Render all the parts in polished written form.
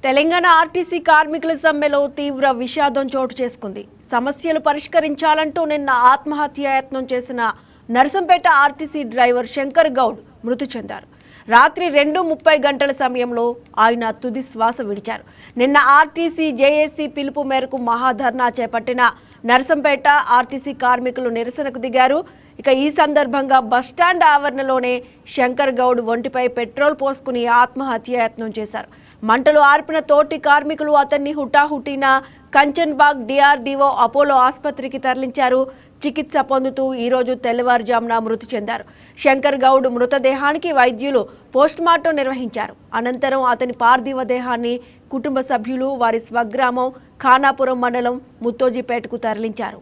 Telangana RTC కార్మికుల సమ్మెలో తీవ్ర విషాదం చోటు చేసుకుంది. సమస్యలు పరిష్కరించాలంటూ నిన్న ఆత్మహత్యాయత్నం చేసిన నర్సంపేట ఆర్టీసీ డ్రైవర్ శంకర్ గౌడ్ మృతి చెందారు. రాత్రి 2:30 గంటల సమయంలో ఆయన తుది శ్వాస విడిచారు. నిన్న ఆర్టీసీ జేఏసీ పిలుపు మేరకు మహాధర్నా చేపట్టిన నర్సంపేట ఆర్టీసీ కార్మికులు నిరసనకు దిగారు. ఈ సందర్భంగా బస్టాండ్ ఆవరణలోనే శంకర్ గౌడ్ ఒంటిపై పెట్రోల్ పోసుకుని ఆత్మహత్యాయత్నం చేశారు. మంటలు ఆర్పిన తోటి కార్మికులు అతన్ని హుటాహుటిన కంచన్బాగ్ డిఆర్డీఓ అపోలో ఆసుపత్రికి తరలించారు. చికిత్స పొందుతూ ఈరోజు తెల్లవారుజామున మృతి చెందారు. శంకర్ గౌడ్ మృతదేహానికి వైద్యులు పోస్టుమార్టం నిర్వహించారు. అనంతరం అతని పార్థివ దేహాన్ని కుటుంబ సభ్యులు వారి స్వగ్రామం ఖానాపురం మండలం ముత్తోజిపేటకు తరలించారు.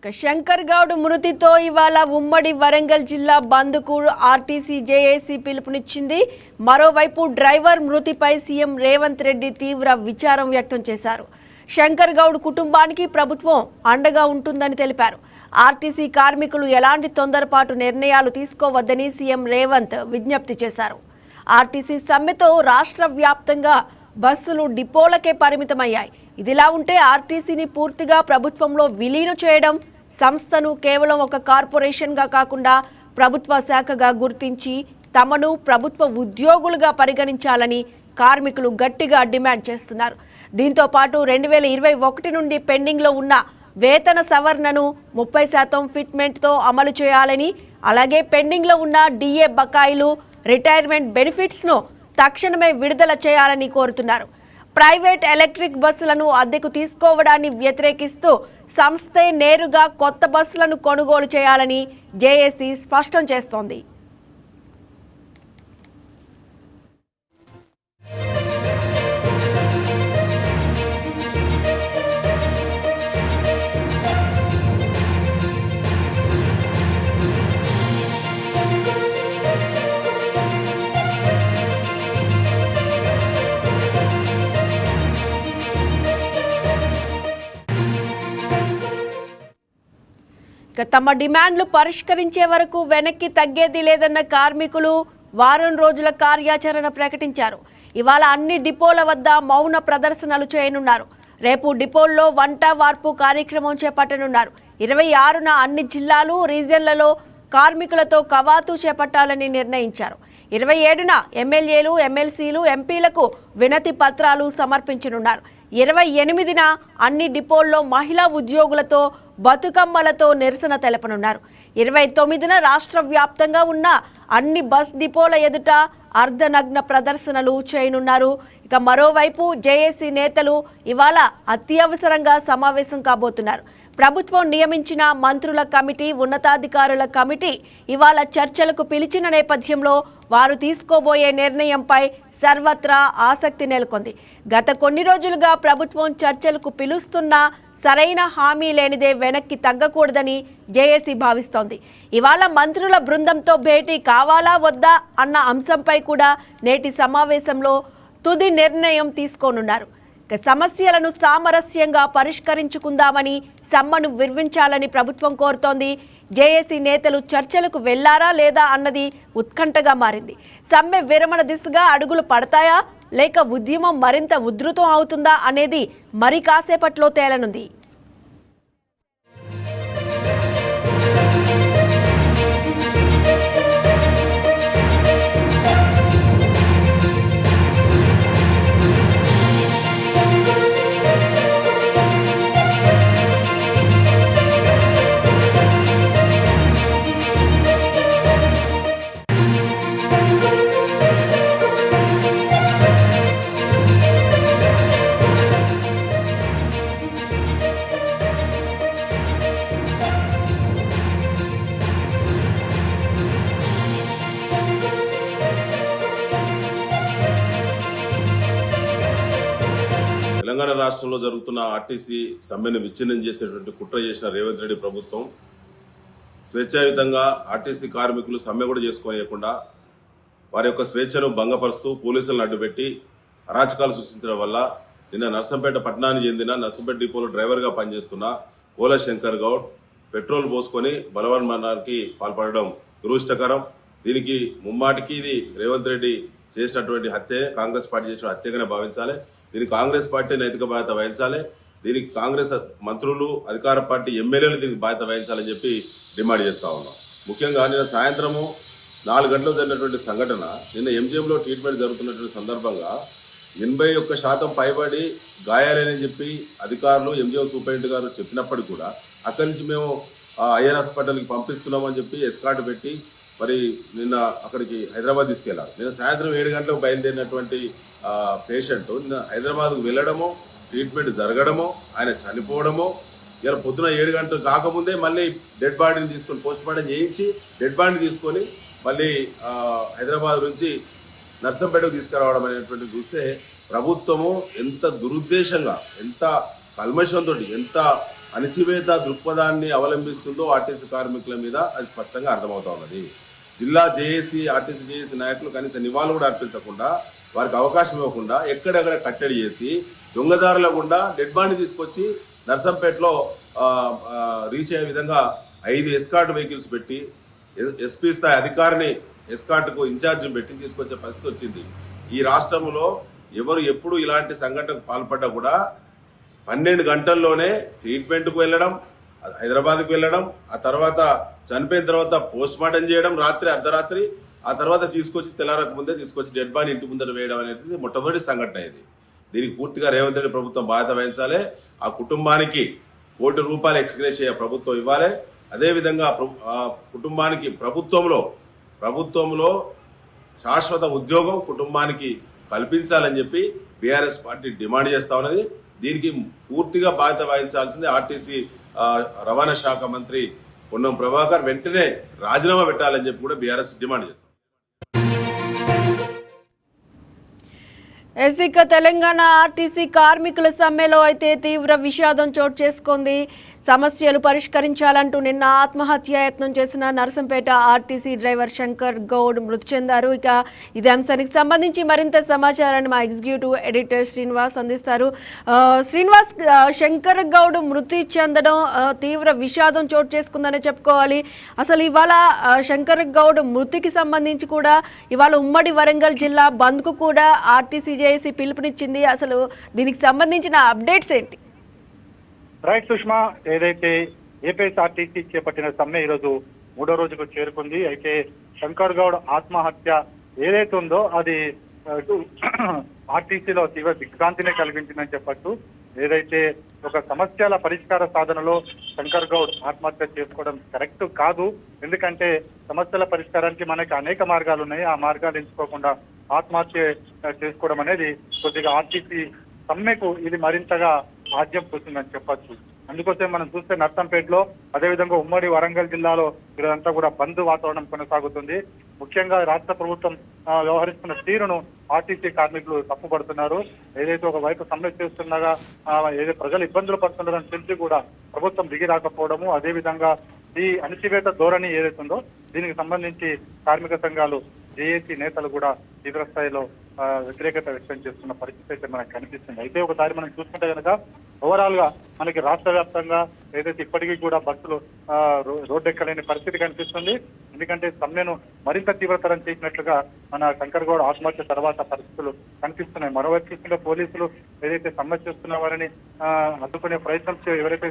శంకర్ గౌడ్ మృతితో ఇవాళ ఉమ్మడి వరంగల్ జిల్లా బంద్కు ఆర్టీసీ జేఏసీ పిలుపునిచ్చింది. మరోవైపు డ్రైవర్ మృతిపై సీఎం రేవంత్ రెడ్డి తీవ్ర విచారం వ్యక్తం చేశారు. శంకర్ గౌడ్ కుటుంబానికి ప్రభుత్వం అండగా ఉంటుందని తెలిపారు. ఆర్టీసీ కార్మికులు ఎలాంటి తొందరపాటు నిర్ణయాలు తీసుకోవద్దని సీఎం రేవంత్ విజ్ఞప్తి చేశారు. ఆర్టీసీ సమ్మెతో రాష్ట్ర వ్యాప్తంగా బస్సులు డిపోలకే పరిమితమయ్యాయి. ఇదిలా ఉంటే ఆర్టీసీని పూర్తిగా ప్రభుత్వంలో విలీనం చేయడం, సంస్థను కేవలం ఒక కార్పొరేషన్గా కాకుండా ప్రభుత్వ శాఖగా గుర్తించి తమను ప్రభుత్వ ఉద్యోగులుగా పరిగణించాలని కార్మికులు గట్టిగా డిమాండ్ చేస్తున్నారు. దీంతో పాటు 2021 నుండి పెండింగ్లో ఉన్న వేతన సవరణను 30% ఫిట్మెంట్తో అమలు చేయాలని, అలాగే పెండింగ్లో ఉన్న డిఏ బకాయిలు, రిటైర్మెంట్ బెనిఫిట్స్ను తక్షణమే విడుదల చేయాలని కోరుతున్నారు. ప్రైవేట్ ఎలక్ట్రిక్ బస్సులను అద్దెకు తీసుకోవడాన్ని వ్యతిరేకిస్తూ సంస్థే నేరుగా కొత్త బస్సులను కొనుగోలు చేయాలని జేఏసీ స్పష్టం చేస్తోంది. తమ డిమాండ్లు పరిష్కరించే వరకు వెనక్కి తగ్గేది లేదన్న కార్మికులు వారం రోజుల కార్యాచరణ ప్రకటించారు. ఇవాళ అన్ని డిపోల వద్ద మౌన ప్రదర్శనలు చేయనున్నారు. రేపు డిపోల్లో వంట వార్పు కార్యక్రమం చేపట్టనున్నారు. 26న అన్ని జిల్లాలు, రీజియన్లలో కార్మికులతో కవాతు చేపట్టాలని నిర్ణయించారు. 27న ఎమ్మెల్యేలు, ఎమ్మెల్సీలు, ఎంపీలకు వినతి పత్రాలు సమర్పించనున్నారు. 28న అన్ని డిపోల్లో మహిళా ఉద్యోగులతో బతుకమ్మలతో నిరసన తెలపనున్నారు. 29న రాష్ట్ర వ్యాప్తంగా ఉన్న అన్ని బస్ డిపోల ఎదుట అర్ధనగ్న ప్రదర్శనలు చేయనున్నారు. మరోవైపు జేఏసీ నేతలు ఇవాళ అత్యవసరంగా సమావేశం కాబోతున్నారు. ప్రభుత్వం నియమించిన మంత్రుల కమిటీ, ఉన్నతాధికారుల కమిటీ ఇవాళ చర్చలకు పిలిచిన నేపథ్యంలో వారు తీసుకోబోయే నిర్ణయంపై సర్వత్రా ఆసక్తి నెలకొంది. గత కొన్ని రోజులుగా ప్రభుత్వం చర్చలకు పిలుస్తున్నా సరైన హామీ లేనిదే వెనక్కి తగ్గకూడదని జేఏసీ భావిస్తోంది. ఇవాళ మంత్రుల బృందంతో భేటీ కావాలా వద్దా అన్న అంశంపై కూడా నేటి సమావేశంలో తుది నిర్ణయం తీసుకోనున్నారు. సమస్యలను సామరస్యంగా పరిష్కరించుకుందామని సమ్మను విరమించాలని ప్రభుత్వం కోరుతోంది. జేఏసీ నేతలు చర్చలకు వెళ్లారా లేదా అన్నది ఉత్కంఠగా మారింది. సమ్మె విరమణ దిశగా అడుగులు పడతాయా లేక ఉద్యమం మరింత ఉధృతం అవుతుందా అనేది మరి కాసేపట్లో తేలనుంది. తెలంగాణ రాష్ట్రంలో జరుగుతున్న ఆర్టీసీ సమ్మెను విచ్ఛిన్నం చేసేటువంటి కుట్ర చేసిన రేవంత్ రెడ్డి ప్రభుత్వం స్వేచ్ఛాయుతంగా ఆర్టీసీ కార్మికులు సమ్మె కూడా చేసుకోనియకుండా వారి యొక్క స్వేచ్ఛను భంగపరుస్తూ పోలీసులను అడ్డుపెట్టి అరాచకాలు సృష్టించడం వల్ల నిన్న నర్సంపేట పట్టణానికి చెందిన నర్సంపేట డిపోలో డ్రైవర్గా పనిచేస్తున్న కోల శంకర్ గౌడ్ పెట్రోల్ పోసుకొని బలవన్మరణానికి పాల్పడడం దురదృష్టకరం. దీనికి ముమ్మాటికి ఇది రేవంత్ రెడ్డి చేసినటువంటి హత్య, కాంగ్రెస్ పార్టీ చేసిన హత్యగానే భావించాలి. దీనికి కాంగ్రెస్ పార్టీ నైతిక బాధ్యత వహించాలి. దీనికి కాంగ్రెస్ మంత్రులు, అధికార పార్టీ ఎమ్మెల్యేలు దీనికి బాధ్యత వహించాలని చెప్పి డిమాండ్ చేస్తా ఉన్నాం. ముఖ్యంగా నిన్న సాయంత్రము 4 గంటలకు జరిగినటువంటి సంఘటన, నిన్న ఎంజిఎంలో ట్రీట్మెంట్ జరుగుతున్నటువంటి సందర్భంగా 81% పైబడి గాయాలని చెప్పి అధికారులు, ఎంజిఎం సూపరింటెండెంట్ గారు చెప్పినప్పటికీ కూడా అక్కడి నుంచి మేము ఐఆర్ హాస్పిటల్కి పంపిస్తున్నామని చెప్పి ఎస్కార్ట్ పెట్టి మరి నిన్న అక్కడికి హైదరాబాద్ తీసుకెళ్లారు. నిన్న సాయంత్రం 7 గంటలకు బయలుదేరినటువంటి పేషెంట్ నిన్న హైదరాబాద్కు వెళ్ళడము, ట్రీట్మెంట్ జరగడము, ఆయన చనిపోవడము, ఇలా పొద్దున 7 గంటలు కాకముందే మళ్ళీ డెడ్ బాడీని తీసుకొని పోస్ట్ మార్టం చేయించి డెడ్ బాడీని తీసుకొని మళ్ళీ హైదరాబాద్ నుంచి నర్సంపేటకు తీసుకురావడం అనేటువంటి చూస్తే ప్రభుత్వము ఎంత దురుద్దేశంగా, ఎంత కల్మషంతో, ఎంత అణచివేత దృక్పథాన్ని అవలంబిస్తుందో ఆర్టీసీ కార్మికుల మీద అది స్పష్టంగా అర్థమవుతా ఉన్నది. జిల్లా జేఏసీ, ఆర్టీసీ జేఏసీ నాయకులు కనీస నివాళులు కూడా అర్పించకుండా, వారికి అవకాశం ఇవ్వకుండా ఎక్కడెక్కడ కట్టడి చేసి దొంగదారుల గుండా డెడ్ బాడీ తీసుకొచ్చి నర్సంపేటలో రీచ్ అయ్యే విధంగా 5 ఎస్కార్ట్ వెహికల్స్ పెట్టి ఎస్పీ స్థాయి అధికారిని ఎస్కార్ట్కు ఇన్ఛార్జిని పెట్టి తీసుకొచ్చే పరిస్థితి వచ్చింది. ఈ రాష్ట్రంలో ఎవరు ఎప్పుడు ఇలాంటి సంఘటనకు పాల్పడ్డా కూడా 12 గంటల్లోనే ట్రీట్మెంట్కు వెళ్ళడం, హైదరాబాద్కు వెళ్ళడం, ఆ తర్వాత చనిపోయిన తర్వాత పోస్ట్ మార్టం చేయడం రాత్రి అర్ధరాత్రి, ఆ తర్వాత తీసుకొచ్చి తెల్లారక ముందే తీసుకొచ్చి డెడ్ బాడీ ఇంటి ముందర వేయడం అనేది మొట్టమొదటి సంఘటన ఇది. దీనికి పూర్తిగా రేవంత్ రెడ్డి ప్రభుత్వం బాధ్యత వహించాలి. ఆ కుటుంబానికి ₹1 కోటి ఎక్స్గ్రేషియా ప్రభుత్వం ఇవ్వాలి. అదేవిధంగా కుటుంబానికి ప్రభుత్వంలో శాశ్వత ఉద్యోగం కుటుంబానికి కల్పించాలని చెప్పి బీఆర్ఎస్ పార్టీ డిమాండ్ చేస్తా ఉన్నది. దీనికి పూర్తిగా బాధ్యత వహించాల్సింది ఆర్టీసీ రవాణా శాఖ మంత్రి పొన్నం ప్రభాకర్ వెంటనే రాజీనామా పెట్టాలని చెప్పి కూడా బీఆర్ఎస్ డిమాండ్ చేస్తారు. ఇక తెలంగాణ ఆర్టీసీ కార్మికుల సమ్మెలో అయితే తీవ్ర విషాదం చోటు చేసుకుంది. సమస్యలు పరిష్కరించాలంటూ నిన్న ఆత్మహత్యాయత్నం చేసిన నర్సంపేట ఆర్టీసీ డ్రైవర్ శంకర్ గౌడ్ మృతి చెందారు. ఇక ఇదే అంశానికి సంబంధించి మరింత సమాచారాన్ని మా ఎగ్జిక్యూటివ్ ఎడిటర్ శ్రీనివాస్ అందిస్తారు. శ్రీనివాస్, శంకర్ గౌడ్ మృతి చెందడం తీవ్ర విషాదం చోటు చేసుకుందనే చెప్పుకోవాలి. అసలు ఇవాళ శంకర్ గౌడ్ మృతికి సంబంధించి కూడా ఇవాళ ఉమ్మడి వరంగల్ జిల్లా బంద్కు కూడా ఆర్టీసీ జేఏసీ పిలుపునిచ్చింది. అసలు దీనికి సంబంధించిన అప్డేట్స్ ఏంటి? రైట్ సుష్మా, ఏదైతే ఏపీఎస్ఆర్టీసీ చేపట్టిన సమ్మె ఈరోజు 3వ రోజుకు చేరుకుంది. అయితే శంకర్ గౌడ్ ఆత్మహత్య ఏదైతే ఉందో అది ఆర్టీసీలో తీవ్ర దిగ్భ్రాంతినే కలిగించిందని చెప్పచ్చు. ఏదైతే ఒక సమస్యల పరిష్కార సాధనలో శంకర్ గౌడ్ ఆత్మహత్య చేసుకోవడం కరెక్ట్ కాదు. ఎందుకంటే సమస్యల పరిష్కారానికి మనకి అనేక మార్గాలు ఉన్నాయి. ఆ మార్గాలు ఎంచుకోకుండా ఆత్మహత్య చేసుకోవడం అనేది కొద్దిగా ఆర్టీసీ సమ్మెకు ఇది మరింతగా ఆద్యం పోతుందని చెప్పచ్చు. అందుకోసం మనం చూస్తే నర్సంపేటలో, అదేవిధంగా ఉమ్మడి వరంగల్ జిల్లాలో ఇదంతా కూడా బంద్ వాతావరణం కొనసాగుతుంది. ముఖ్యంగా రాష్ట్ర ప్రభుత్వం వ్యవహరిస్తున్న తీరును ఆర్టీసీ కార్మికులు తప్పుపడుతున్నారు. ఏదైతే ఒకవైపు సమ్మె చేస్తుండగా ఏదైతే ప్రజలు ఇబ్బందులు పడుతున్నారని తెలిసి కూడా ప్రభుత్వం దిగి రాకపోవడము, అదేవిధంగా ఈ అణచివేత ధోరణి ఏదైతే ఉందో దీనికి సంబంధించి కార్మిక సంఘాలు, జేఏసీ నేతలు కూడా తీవ్ర స్థాయిలో వ్యతిరేకత వ్యక్తం చేస్తున్న పరిస్థితి అయితే మనకు కనిపిస్తుంది. అయితే ఒకసారి మనం చూసుకుంటే కనుక ఓవరాల్ గా మనకి రాష్ట్ర వ్యాప్తంగా ఏదైతే ఇప్పటికీ కూడా బస్సులు రోడ్డెక్కలేని పరిస్థితి కనిపిస్తుంది. ఎందుకంటే సమ్మెను మరింత తీవ్రతరం చేసినట్లుగా మన శంకర్ గౌడ్ ఆత్మహత్య తర్వాత పరిస్థితులు కనిపిస్తున్నాయి. మరోవైపు చూస్తుంటే పోలీసులు ఏదైతే సమ్మె చేస్తున్న వారిని అడ్డుకునే ప్రయత్నం, ఎవరైతే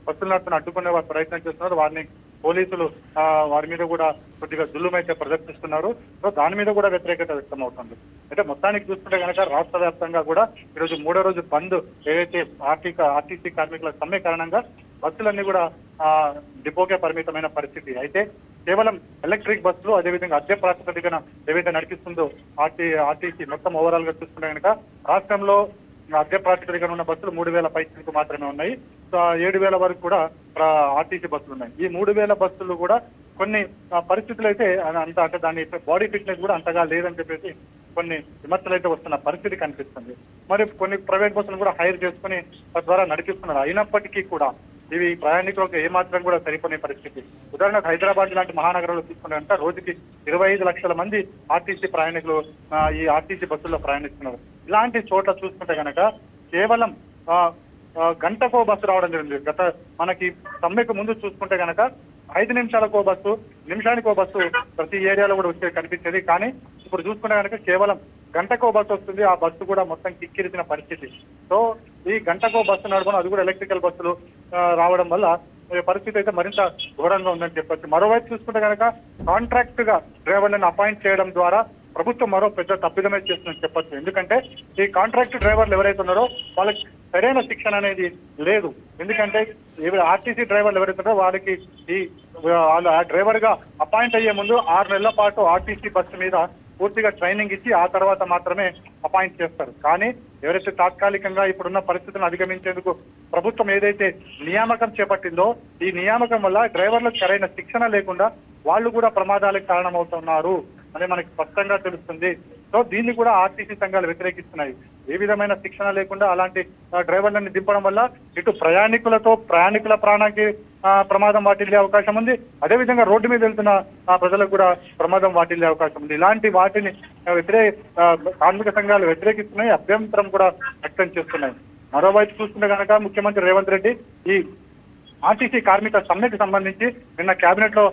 బస్సులు నడుపుతున్న అడ్డుకునే వారు ప్రయత్నం చేస్తున్నారో వారిని పోలీసులు వారి మీద కూడా కొద్దిగా జుల్లుమైతే ప్రదర్శిస్తున్నారు. సో దాని మీద కూడా వ్యతిరేకత వ్యక్తం అవుతుంది. అయితే మొత్తానికి చూసుకుంటే కనుక రాష్ట్ర వ్యాప్తంగా కూడా ఈరోజు 3వ రోజు బంద్, ఏదైతే ఆర్టీసీ కార్మికుల సమ్మె కారణంగా బస్సులన్నీ కూడా డిపోకే పరిమితమైన పరిస్థితి. అయితే కేవలం ఎలక్ట్రిక్ బస్సులు, అదేవిధంగా అద్దె ప్రాతిపదికన ఏవైతే నడిపిస్తుందో ఆర్టీసీ మొత్తం ఓవరాల్ గా చూసుకుంటే కనుక రాష్ట్రంలో అద్దె ప్రాతిపదికన ఉన్న బస్సులు 3,000 పైకి మాత్రమే ఉన్నాయి. 7,000 వరకు కూడా ఆర్టీసీ బస్సులు ఉన్నాయి. ఈ 3,000 బస్సులు కూడా కొన్ని పరిస్థితులు అయితే అంత అంటే దాని బాడీ ఫిట్నెస్ కూడా అంతగా లేదని చెప్పేసి కొన్ని విమర్శలు అయితే వస్తున్న పరిస్థితి కనిపిస్తుంది. మరి కొన్ని ప్రైవేట్ బస్సులు కూడా హైర్ చేసుకుని తద్వారా నడిపిస్తున్నారు. అయినప్పటికీ కూడా ఇవి ప్రయాణికులకు ఏమాత్రం కూడా సరిపోయే పరిస్థితి. ఉదాహరణకు హైదరాబాద్ లాంటి మహానగరంలో తీసుకున్నారంటే రోజుకి 25 లక్షల మంది ఆర్టీసీ ప్రయాణికులు ఈ ఆర్టీసీ బస్సుల్లో ప్రయాణిస్తున్నారు. ఇలాంటి చోట్ల చూసుకుంటే కనుక కేవలం గంటకో బస్సు రావడం జరిగింది. మనకి సమ్మెకు ముందు చూసుకుంటే కనుక 5 నిమిషాలకో బస్సు, నిమిషానికో బస్సు ప్రతి ఏరియాలో కూడా వచ్చే కనిపించేది. కానీ ఇప్పుడు చూసుకుంటే కనుక కేవలం గంటకో బస్సు వస్తుంది. ఆ బస్సు కూడా మొత్తం కిక్కిరిసిన పరిస్థితి. సో ఈ గంటకో బస్సు నడపడం, అది కూడా ఎలక్ట్రికల్ బస్సులు రావడం వల్ల పరిస్థితి అయితే మరింత ఘోరంగా ఉందని చెప్పొచ్చు. మరోవైపు చూసుకుంటే కనుక కాంట్రాక్ట్ గా డ్రైవర్లను అపాయింట్ చేయడం ద్వారా ప్రభుత్వం మరో పెద్ద తప్పిదమే చేస్తుందని చెప్పొచ్చు. ఎందుకంటే ఈ కాంట్రాక్ట్ డ్రైవర్లు ఎవరైతే ఉన్నారో వాళ్ళకి సరైన శిక్షణ అనేది లేదు. ఎందుకంటే ఆర్టీసీ డ్రైవర్లు ఎవరైతే ఉన్నారో వాళ్ళకి వాళ్ళు ఆ డ్రైవర్ గా అపాయింట్ అయ్యే ముందు 6 నెలల పాటు ఆర్టీసీ బస్సు మీద పూర్తిగా ట్రైనింగ్ ఇచ్చి ఆ తర్వాత మాత్రమే అపాయింట్ చేస్తారు. కానీ ఎవరైతే తాత్కాలికంగా ఇప్పుడున్న పరిస్థితులను అధిగమించేందుకు ప్రభుత్వం ఏదైతే నియామకం చేపట్టిందో, ఈ నియామకం వల్ల డ్రైవర్లకు సరైన శిక్షణ లేకుండా వాళ్ళు కూడా ప్రమాదాలకు కారణమవుతున్నారు అని మనకి స్పష్టంగా తెలుస్తుంది. సో దీన్ని కూడా ఆర్టీసీ సంఘాలు వ్యతిరేకిస్తున్నాయి. ఏ విధమైన శిక్షణ లేకుండా అలాంటి డ్రైవర్లను దింపడం వల్ల ఇటు ప్రయాణికుల ప్రాణానికి ప్రమాదం వాటిల్లే అవకాశం ఉంది. అదేవిధంగా రోడ్డు మీద వెళ్తున్న ప్రజలకు కూడా ప్రమాదం వాటిల్లే అవకాశం ఉంది. ఇలాంటి వాటిని కార్మిక సంఘాలు వ్యతిరేకిస్తున్నాయి, అభ్యంతరం కూడా వ్యక్తం చేస్తున్నాయి. మరోవైపు చూస్తుంటే కనుక ముఖ్యమంత్రి రేవంత్ రెడ్డి ఈ ఆర్టీసీ కార్మిక సమ్మెకు సంబంధించి నిన్న కేబినెట్ లో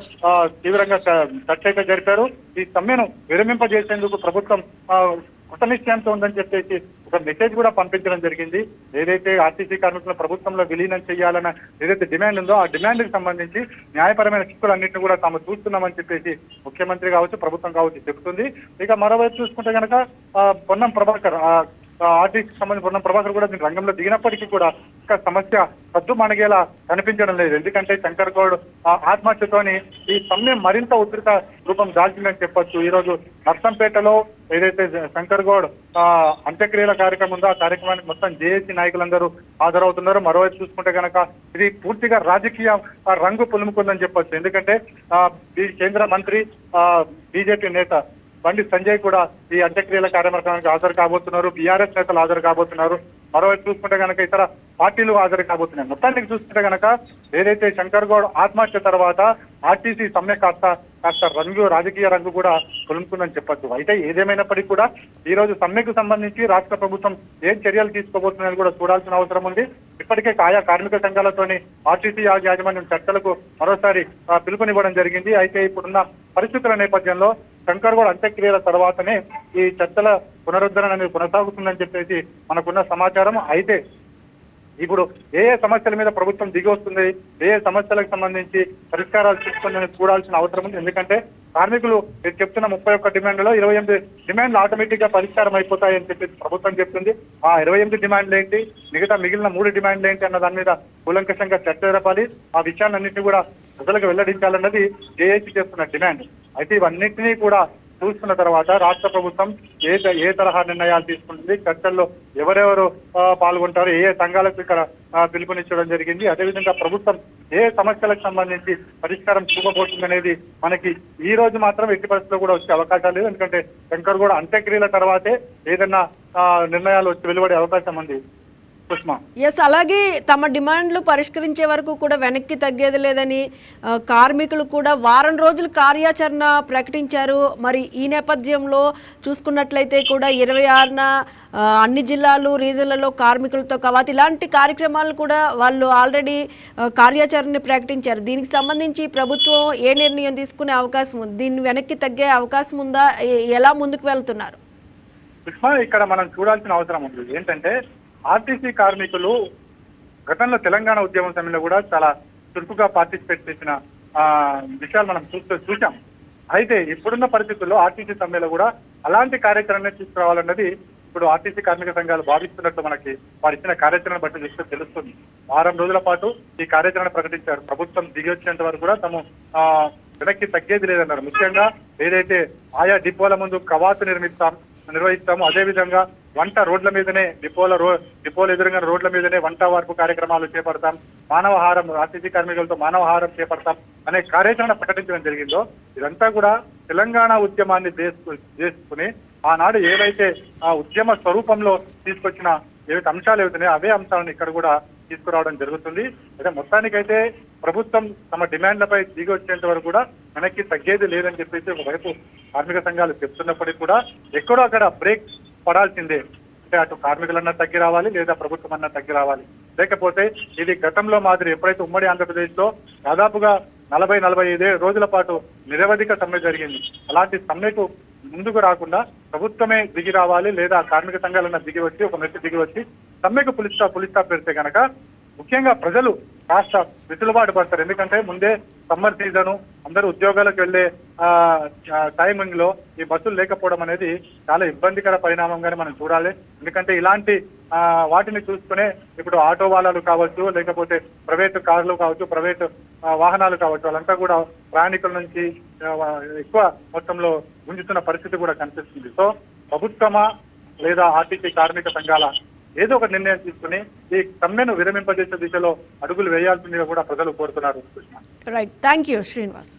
తీవ్రంగా చర్చ అయితే జరిపారు. ఈ సమ్మెను విరమింపజేసేందుకు ప్రభుత్వం కృత నిశ్చయంతో ఉందని చెప్పేసి ఒక మెసేజ్ కూడా పంపించడం జరిగింది. ఏదైతే ఆర్టీసీ కార్మికులను ప్రభుత్వంలో విలీనం చేయాలన్న ఏదైతే డిమాండ్ ఉందో ఆ డిమాండ్ కి సంబంధించి న్యాయపరమైన చిక్కులన్నింటినీ కూడా తాము చూస్తున్నామని చెప్పేసి ముఖ్యమంత్రి కావచ్చు, ప్రభుత్వం కావచ్చు చెబుతుంది. ఇక మరోవైపు చూసుకుంటే కనుక పొన్నం ప్రభాకర్ ఆర్టీసీకి సంబంధించి పొన్నం ప్రభాకర్ కూడా దీని రంగంలో దిగినప్పటికీ కూడా ఇంకా సమస్య సద్దు మణిగేలా కనిపించడం లేదు. ఎందుకంటే శంకర్ గౌడ్ ఆత్మహత్యతోని ఈ సమ్మె మరింత ఉధృత రూపం దాల్చిందని చెప్పొచ్చు. ఈ రోజు నర్సంపేటలో ఏదైతే శంకర్ గౌడ్ అంత్యక్రియల కార్యక్రమం ఉందో ఆ కార్యక్రమానికి మొత్తం జేఏసీ నాయకులందరూ హాజరవుతున్నారు. మరోవైపు చూసుకుంటే కనుక ఇది పూర్తిగా రాజకీయ రంగు పులుముకుందని చెప్పొచ్చు. ఎందుకంటే కేంద్ర మంత్రి బీజేపీ నేత బండి సంజయ్ కూడా ఈ అంత్యక్రియల కార్యక్రమానికి హాజరు కాబోతున్నారు. బీఆర్ఎస్ నేతలు హాజరు కాబోతున్నారు. మరోవైపు చూసుకుంటే కనుక ఇతర పార్టీలు హాజరు కాబోతున్నాయి. మొత్తానికి చూసుకుంటే కనుక ఏదైతే శంకర్ గౌడ్ ఆత్మహత్య తర్వాత ఆర్టీసీ సమ్మె కాస్త రాజకీయ రంగు కూడా పులుముకుందని చెప్పొచ్చు. అయితే ఏదేమైనప్పటికీ కూడా ఈ రోజు సమ్మెకు సంబంధించి రాష్ట్ర ప్రభుత్వం ఏం చర్యలు తీసుకోబోతుందని కూడా చూడాల్సిన అవసరం ఉంది. ఇప్పటికే ఆయా కార్మిక సంఘాలతోని ఆర్టీసీ యాజమాన్యం చర్చలకు మరోసారి పిలుపునివ్వడం జరిగింది. అయితే ఇప్పుడున్న పరిస్థితుల నేపథ్యంలో శంకర్ గౌడ్ అంత్యక్రియల తర్వాతనే ఈ చర్చల పునరుద్ధరణ అనేది కొనసాగుతుందని చెప్పేసి మనకున్న సమాచారం. అయితే ఇప్పుడు ఏ సమస్యల మీద ప్రభుత్వం దిగి వస్తుంది, ఏ సమస్యలకు సంబంధించి పరిష్కారాలు తీసుకుందని చూడాల్సిన అవసరం ఉంది. ఎందుకంటే కార్మికులు చెప్తున్న 31 డిమాండ్లలో 28 డిమాండ్లు ఆటోమేటిక్ గా పరిష్కారం అయిపోతాయని చెప్పేసి ప్రభుత్వం చెప్తుంది. ఆ 28 డిమాండ్లు ఏంటి, మిగిలిన 3 డిమాండ్లు ఏంటి అన్న దాని మీద కూలంకషంగా చర్చ జరపాలి. ఆ విషయాలన్నింటినీ కూడా ప్రజలకు వెల్లడించాలన్నది జేఏసీ చేస్తున్న డిమాండ్. అయితే ఇవన్నింటినీ కూడా చూసుకున్న తర్వాత రాష్ట్ర ప్రభుత్వం ఏ తరహా నిర్ణయాలు తీసుకుంటుంది, చర్చల్లో ఎవరెవరు పాల్గొంటారు, ఏ సంఘాలకు ఇక్కడ పిలుపునిచ్చడం జరిగింది, అదేవిధంగా ప్రభుత్వం ఏ సమస్యలకు సంబంధించి పరిష్కారం చూపబోతుంది అనేది మనకి ఈ రోజు మాత్రం ఎట్టి పరిస్థితుల్లో కూడా వచ్చే అవకాశాలు లేదు. ఎందుకంటే శంకర్ కూడా అంత్యక్రియల తర్వాతే ఏదైనా నిర్ణయాలు వచ్చి వెలువడే అవకాశం ఉంది. ఎస్, అలాగే తమ డిమాండ్లు పరిష్కరించే వరకు కూడా వెనక్కి తగ్గేది లేదని కార్మికులు కూడా వారం రోజులు కార్యాచరణ ప్రకటించారు. మరి ఈ నేపథ్యంలో చూసుకున్నట్లయితే కూడా 26న అన్ని జిల్లాలు రీజన్లలో కార్మికులతో కవాతు ఇలాంటి కార్యక్రమాలు కూడా వాళ్ళు ఆల్రెడీ కార్యాచరణని ప్రకటించారు. దీనికి సంబంధించి ప్రభుత్వం ఏ నిర్ణయం తీసుకునే అవకాశం ఉంది, దీన్ని వెనక్కి తగ్గే అవకాశం ఉందా, ఎలా ముందుకు వెళ్తున్నారు? ఇక్కడ మనం చూడాల్సిన అవసరం ఉంది. ఏంటంటే ఆర్టీసీ కార్మికులు గతంలో తెలంగాణ ఉద్యమం సమయంలో కూడా చాలా చురుకుగా పార్టిసిపేట్ చేసిన విషయాలు మనం చూసాం. అయితే ఇప్పుడున్న పరిస్థితుల్లో ఆర్టీసీ సమ్మెలో కూడా అలాంటి కార్యాచరణ తీసుకురావాలన్నది ఇప్పుడు ఆర్టీసీ కార్మిక సంఘాలు భావిస్తున్నట్టు మనకి వారు ఇచ్చిన కార్యాచరణ బట్టి చూస్తే తెలుస్తుంది. వారం రోజుల పాటు ఈ కార్యాచరణ ప్రకటించారు. ప్రభుత్వం దిగి వచ్చేంత వరకు కూడా తాము వెనక్కి తగ్గేది లేదన్నారు. ముఖ్యంగా ఏదైతే ఆయా డిపోల ముందు కవాతు నిర్వహిస్తాము, అదేవిధంగా వంట రోడ్ల మీదనే డిపోల ఎదురుగా రోడ్ల మీదనే వంట వార్పు కార్యక్రమాలు చేపడతాం, మానవహారం ఆర్టీసీ కార్మికులతో మానవహారం చేపడతాం అనే కార్యాచరణ ప్రకటించడం జరిగిందో ఇదంతా కూడా తెలంగాణ ఉద్యమాన్ని చేసుకుని ఆనాడు ఏవైతే ఆ ఉద్యమ స్వరూపంలో తీసుకొచ్చిన ఏవైతే అంశాలు ఏవైతున్నాయో అవే అంశాలను ఇక్కడ కూడా తీసుకురావడం జరుగుతుంది. అయితే మొత్తానికైతే ప్రభుత్వం తమ డిమాండ్లపై దిగి వచ్చేంత వరకు కూడా వెనక్కి తగ్గేది లేదని చెప్పేసి ఒకవైపు కార్మిక సంఘాలు చెప్తున్నప్పటికీ కూడా ఎక్కడో అక్కడ బ్రేక్ పడాల్సిందే. అంటే అటు కార్మికులన్నా తగ్గి రావాలి లేదా ప్రభుత్వం అన్నా తగ్గి రావాలి. లేకపోతే ఇది గతంలో మాదిరి ఎప్పుడైతే ఉమ్మడి ఆంధ్రప్రదేశ్ లో దాదాపుగా 40-45 రోజుల పాటు నిరవధిక సమ్మె జరిగింది. అలాంటి సమ్మెకు ముందుకు రాకుండా ప్రభుత్వమే దిగి రావాలి లేదా కార్మిక సంఘాలన్నా దిగి వచ్చి ఒక మెట్టు దిగి వచ్చి సమ్మెకు పులి స్టాప్ పెడితే గనక ముఖ్యంగా ప్రజలు కాస్త విసులుబాటు పడతారు. ఎందుకంటే ముందే సమ్మర్ సీజన్, అందరూ ఉద్యోగాలకు వెళ్లే టైమింగ్ లో ఈ బస్సులు లేకపోవడం అనేది చాలా ఇబ్బందికర పరిణామంగానే మనం చూడాలి. ఎందుకంటే ఇలాంటి వాటిని చూసుకునే ఇప్పుడు ఆటో వాళ్ళలు కావచ్చు, లేకపోతే ప్రైవేటు కార్లు కావచ్చు, ప్రైవేటు వాహనాలు కావచ్చు, వాళ్ళంతా కూడా ప్రయాణికుల నుంచి ఎక్కువ మొత్తంలో గుంజుతున్న పరిస్థితి కూడా కనిపిస్తుంది. సో ప్రభుత్వమా లేదా ఆర్టీసీ కార్మిక సంఘాల ఏదో ఒక నిర్ణయం తీసుకుని ఈ సమ్మెను విరమింపజేసే దిశలో అడుగులు వేయాల్సిందిగా కూడా ప్రజలు కోరుతున్నారు. Right, thank you Srinivas.